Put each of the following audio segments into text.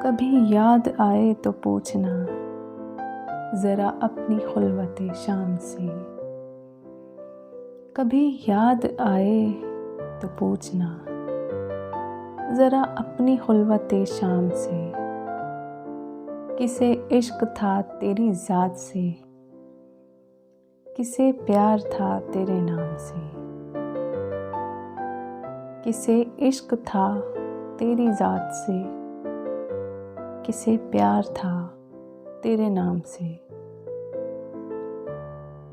कभी याद आए तो पूछना ज़रा अपनी खुलवते शाम से। कभी याद आए तो पूछना ज़रा अपनी खुलवते शाम से। किसे इश्क था तेरी ज़ात से, किसे प्यार था तेरे नाम से। किसे इश्क था तेरी ज़ात से, किसे प्यार था तेरे नाम से।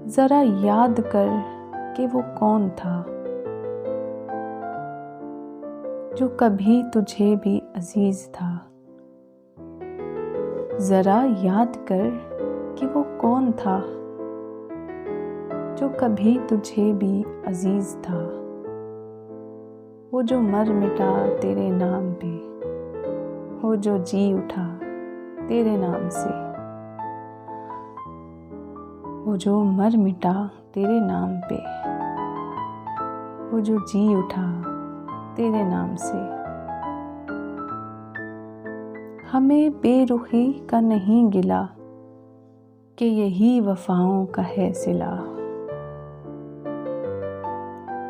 ज़रा याद कर कि वो कौन था जो कभी तुझे भी अजीज़ था। ज़रा याद कर कि वो कौन था जो कभी तुझे भी अजीज़ था। वो जो मर मिटा तेरे नाम पे, वो जो जी उठा तेरे नाम से। वो जो मर मिटा तेरे नाम पे, वो जो जी उठा तेरे नाम से। हमें बेरुखी का नहीं गिला कि यही वफ़ाओं का है सिला।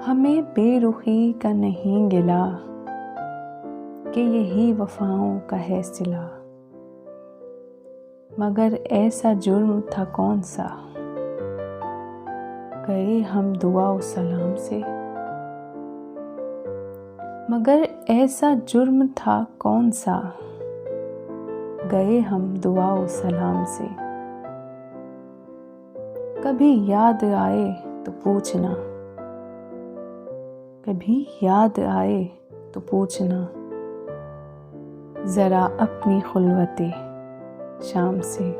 हमें बेरुखी का नहीं गिला कि यही वफ़ाओं का है सिला। मगर ऐसा जुर्म था कौन सा, गए हम दुआ व सलाम से। मगर ऐसा जुर्म था कौन सा, गए हम दुआ व सलाम से। कभी याद आए तो पूछना, कभी याद आए तो पूछना ज़रा अपनी खुलवते शाम से।